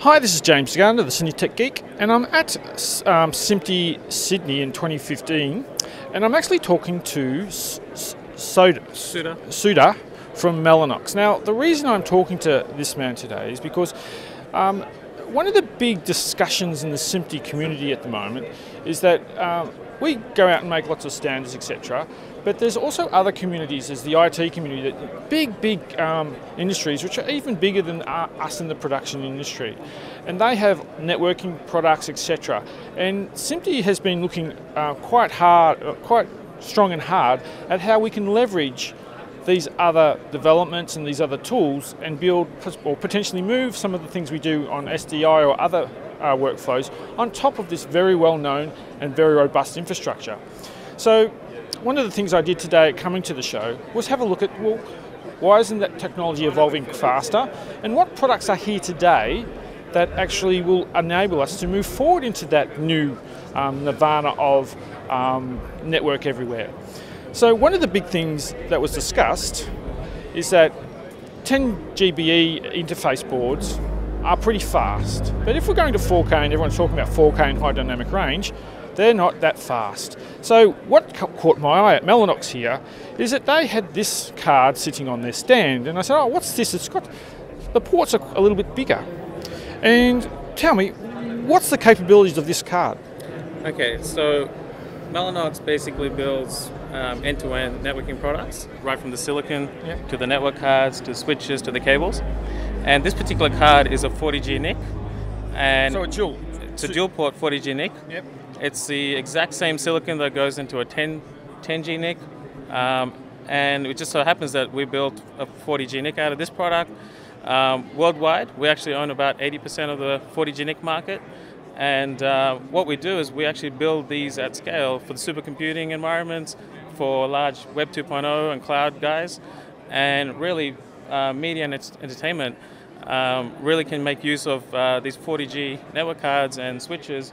Hi, this is James Gardner, the Sydney Tech Geek, and I'm at SMPTE Sydney in 2015, and I'm actually talking to Sudha from Mellanox. Now, the reason I'm talking to this man today is because one of the big discussions in the SMPTE community at the moment is that we go out and make lots of standards, etc. But there's also other communities, there's the IT community, that big industries which are even bigger than us in the production industry. And they have networking products, etc. And SMPTE has been looking quite strong and hard at how we can leverage these other developments and these other tools and build or potentially move some of the things we do on SDI or other workflows on top of this very well-known and very robust infrastructure. So one of the things I did today coming to the show was have a look at, well, why isn't that technology evolving faster, and what products are here today that actually will enable us to move forward into that new nirvana of network everywhere. So one of the big things that was discussed is that 10 GBE interface boards are pretty fast, but if we're going to 4K, and everyone's talking about 4K and high dynamic range, they're not that fast. So what caught my eye at Mellanox here is that they had this card sitting on their stand, and I said, oh, what's this? It's got, the ports are a little bit bigger. And tell me, what's the capabilities of this card? Okay, so Mellanox basically builds end-to-end networking products, right from the silicon to the network cards, to switches, to the cables. And this particular card is a 40G NIC. And so it's a dual port 40G NIC. Yep. It's the exact same silicon that goes into a 10G NIC. And it just so happens that we built a 40G NIC out of this product. Worldwide, we actually own about 80% of the 40G NIC market. And what we do is we actually build these at scale for the supercomputing environments, for large Web 2.0 and cloud guys. And really, media and entertainment really can make use of these 40G network cards and switches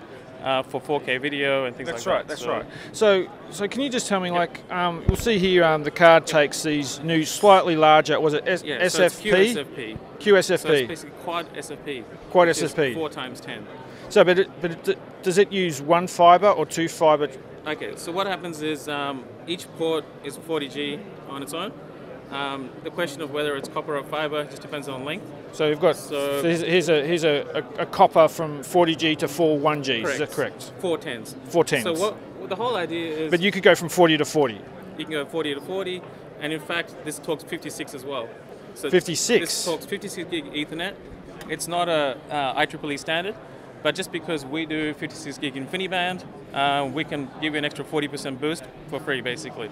for 4K video and things like that. That's right. So can you just tell me, like, we'll see here the card takes these new, slightly larger, was it SFP? So it's QSFP. QSFP. So it's basically quad SFP. Quad SFP. 4 times 10. So, does it use one fiber or two fiber? Okay, so what happens is each port is 40G on its own. The question of whether it's copper or fiber just depends on length. So you've got, here's a copper from 40G to 41G, correct. Is that correct? 4 tens. 4 tens. So what the whole idea is... But you could go from 40 to 40. You can go 40 to 40, and in fact, this talks 56 as well. So 56? This talks 56 gig Ethernet. It's not a IEEE standard, but just because we do 56 gig InfiniBand, we can give you an extra 40% boost for free, basically.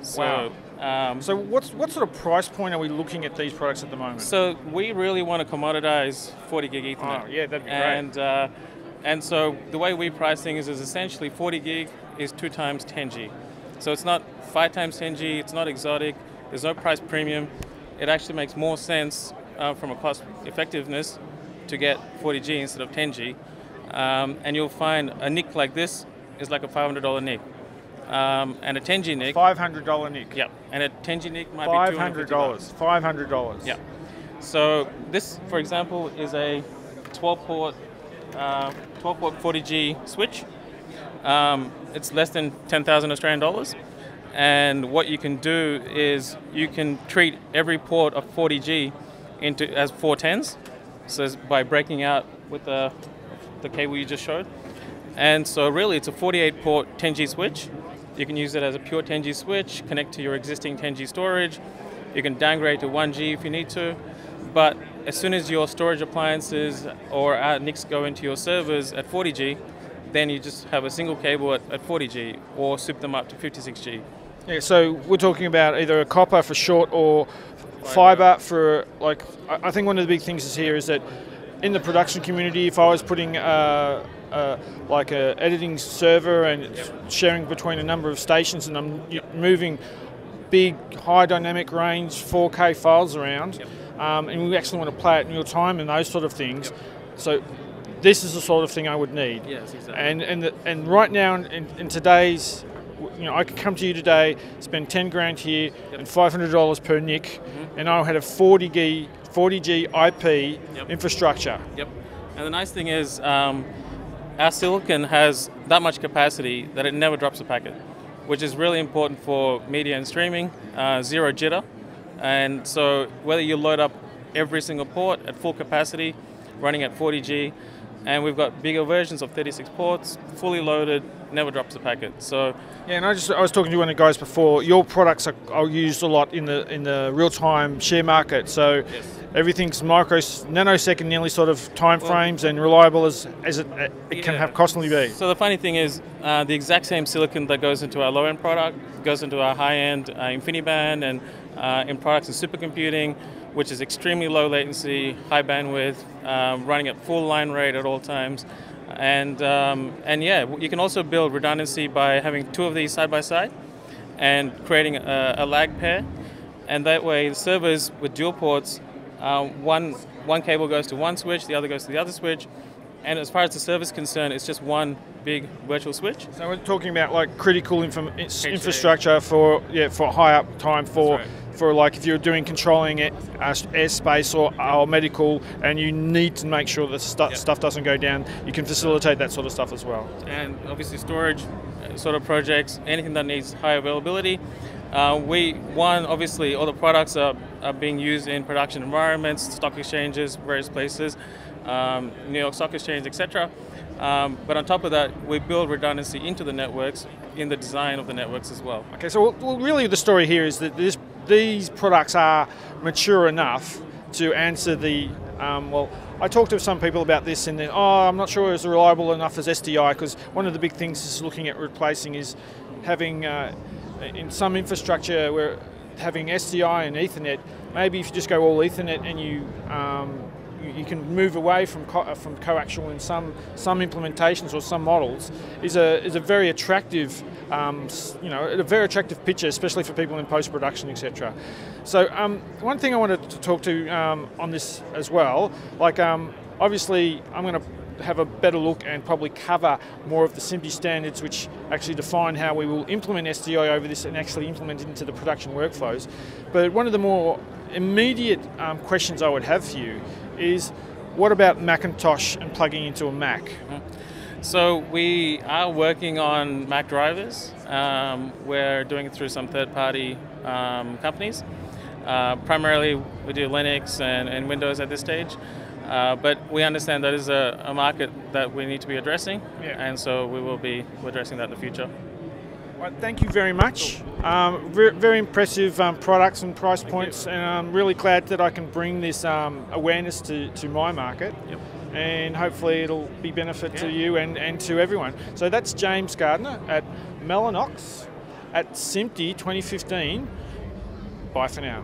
So, wow. So what sort of price point are we looking at these products at the moment? So we really want to commoditize 40 gig Ethernet. Oh, yeah, that'd be great. And so the way we price things is essentially 40 gig is 2 times 10G. So it's not 5 times 10G, it's not exotic, there's no price premium. It actually makes more sense from a cost effectiveness to get 40G instead of 10G. And you'll find a NIC like this is like a $500 NIC. And a 10G NIC. $500 NIC. Yeah, and a 10G NIC might be $250. $500. Yeah. So this, for example, is a 12-port 40G switch. It's less than 10,000 Australian dollars. And what you can do is you can treat every port of 40G as 4 tens. So by breaking out with the cable you just showed. And so really it's a 48-port 10G switch. You can use it as a pure 10G switch, connect to your existing 10G storage. You can downgrade to 1G if you need to. But as soon as your storage appliances or NICs go into your servers at 40G, then you just have a single cable at 40G or soup them up to 56G. Yeah, so we're talking about either a copper for short or fiber for, like, I think one of the big things here is that in the production community, if I was putting like a editing server and sharing between a number of stations, and I'm moving big high dynamic range 4K files around, and we actually want to play it in real time and those sort of things. So this is the sort of thing I would need. Yes, exactly. And right now in today's, I could come to you today, spend 10 grand here and $500 per NIC, and I had a 40G IP infrastructure. Yep. And the nice thing is, our silicon has that much capacity that it never drops a packet, which is really important for media and streaming, zero jitter. And so whether you load up every single port at full capacity, running at 40G, and we've got bigger versions of 36 ports, fully loaded, never drops a packet. So yeah, and I was talking to one of the guys before. Your products are used a lot in the real-time share market. So yes. Everything's nanosecond, nearly sort of time frames, and reliable as it can have constantly be. So the funny thing is, the exact same silicon that goes into our low-end product goes into our high-end InfiniBand and in products in supercomputing, which is extremely low latency, high bandwidth, running at full line rate at all times. And yeah, you can also build redundancy by having two of these side by side and creating a lag pair. And that way, the servers with dual ports, one cable goes to one switch, the other goes to the other switch. And as far as the server is concerned, it's just one big virtual switch. So we're talking about like critical infrastructure for high up time for like if you're doing controlling airspace or medical, and you need to make sure that stuff doesn't go down. You can facilitate that sort of stuff as well. And obviously storage sort of projects, anything that needs high availability. Obviously all the products are being used in production environments, stock exchanges, various places, New York Stock Exchange, etc. But on top of that, we build redundancy into the networks, in the design of the networks as well. Okay, so really the story here is that these products are mature enough to answer the, I talked to some people about this and then, I'm not sure it's reliable enough as SDI, because one of the big things is looking at replacing is having, in some infrastructure, we're having SDI and Ethernet. Maybe if you just go all Ethernet and you can move away from coaxial in some implementations or some models, is a very attractive, a very attractive picture, especially for people in post-production, etc. So one thing I wanted to talk to on this as well, like obviously I'm going to have a better look and probably cover more of the SMPTE standards, which actually define how we will implement SDI over this and actually implement it into the production workflows. But one of the more immediate questions I would have for you is, what about Macintosh and plugging into a Mac? So we are working on Mac drivers. We're doing it through some third-party companies. Primarily we do Linux and Windows at this stage. But we understand that is a market that we need to be addressing, and so we will be addressing that in the future. Well, thank you very much. Very impressive products and price points, and I'm really glad that I can bring this awareness to my market. Yep. And hopefully it'll be benefit to you and to everyone. So that's James Gardner at Mellanox at SMPTE 2015. Bye for now.